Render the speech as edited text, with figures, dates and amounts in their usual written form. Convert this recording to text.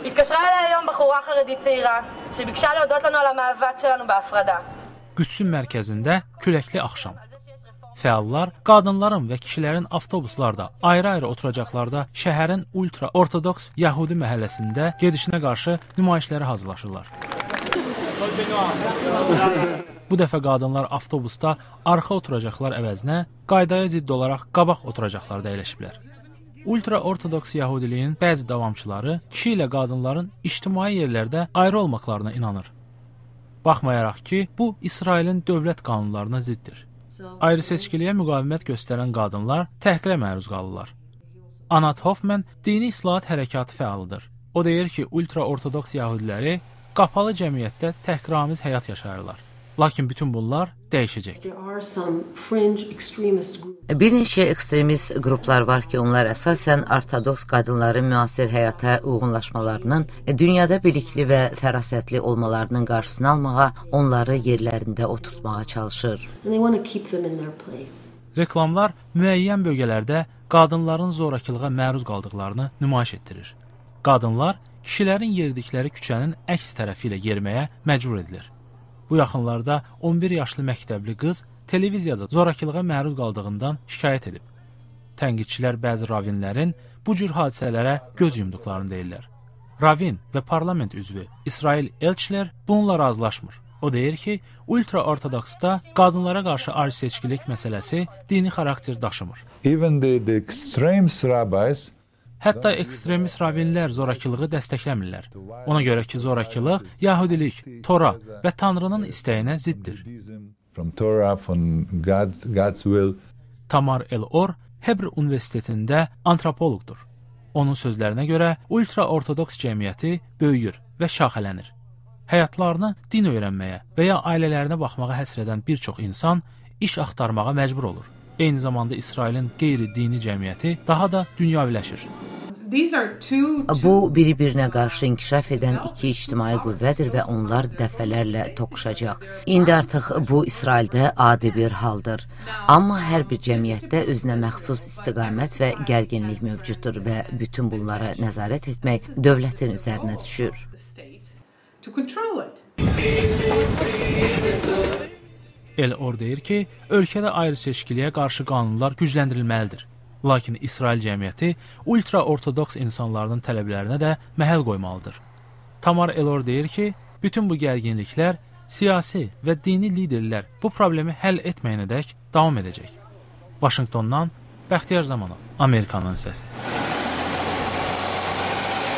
התקשרה אליי היום בחורה חרדית צעירה שביקשה להודות לנו על המאבק שלנו בהפרדה. Qüdsün mərkəzində küləkli axşam. Fəallar qadınların və kişilərin avtobuslarda, ayrı-ayrı oturacaqlarda şəhərin ultra-ortodoks Yəhudi məhəlləsində gedişinə qarşı nümayişlərə hazırlaşırlar. Bu dəfə qadınlar avtobusda arxa oturacaqlar əvəzinə qaydaya zidd olaraq qabaq oturacaqlarda əyləşiblər. Ultra-ortodoks Yəhudiliyin bəzi davamçıları kişi ilə qadınların ictimai yerlərdə ayrı olmaqlarına inanır. Baxmayaraq ki, bu İsrailin dövlət qanunlarına ziddir. Ayrı seçkiliyə müqavimət göstərən qadınlar təhqirə məruz qalırlar. Anat Hoffman dini islahat hərəkatı fəalıdır. O deyir ki, ultra-ortodoks Yəhudiləri qapalı cəmiyyətdə təhqiramiz həyat yaşayırlar. Lakin bütün bunlar dəyişəcək. Bir neçə ekstremist qruplar var ki, onlar əsasən ortodoks qadınların müasir həyata uyğunlaşmalarının, dünyada bilikli və fərasətli olmalarının qarşısını almağa, onları yerlərində oturtmağa çalışır. Reklamlar müəyyən bölgələrdə qadınların zorakılığa məruz qaldıqlarını nümayiş etdirir. Qadınlar kişilərin yeridikləri küçənin əks tərəfi ilə yeriməyə məcbur edilir. Bu yaxınlarda 11 yaşlı məktəbli qız televiziyada zorakılığa məruz qaldığından şikayət edib. Tənqidçilər bəzi ravinlərin bu cür hadisələrə göz yumduqlarını deyirlər. Ravin və parlament üzvü İsrail Elçilər bununla razılaşmır. O deyir ki, ultra-ortodoksda qadınlara qarşı ayrı seçkilik məsələsi dini xarakter daşımır. Hətta ekstremist ravinlər zorakılığı dəstəkləmirlər. Ona görə ki, zorakılıq Yahudilik, Tora və Tanrının istəyinə ziddir. Tamar El-Or Hebr Universitetində antropoloqdur. Onun sözlərinə görə ultra-ortodoks cəmiyyəti böyüyür və şaxələnir. Həyatlarını din öyrənməyə və ya ailələrinə baxmağa həsr edən bir çox insan iş axtarmağa məcbur olur. Eyni zamanda İsrailin qeyri-dini cəmiyyəti daha da dünyaviləşir. Bu, biri-birinə qarşı inkişaf edən iki ictimai qüvvədir və onlar dəfələrlə toqquşacaq. İndi artıq bu İsraildə adi bir haldır. Amma hər bir cəmiyyətdə özünə məxsus istiqamət və gərginlik mövcuddur və bütün bunlara nəzarət etmək dövlətin üzərinə düşür. El-Or deyir ki, ölkədə ayrı seçkiliyə qarşı qanunlar gücləndirilməlidir. Lakin İsrail cəmiyyəti ultra-ortodoks insanların tələblərinə də məhəl qoymalıdır. Tamar El-Or deyir ki, bütün bu gərginliklər siyasi və dini liderlər bu problemi həll etməyənədək davam edəcək. Vaşinqtondan Bəxtiyar Zamanov, Amerikanın səsi.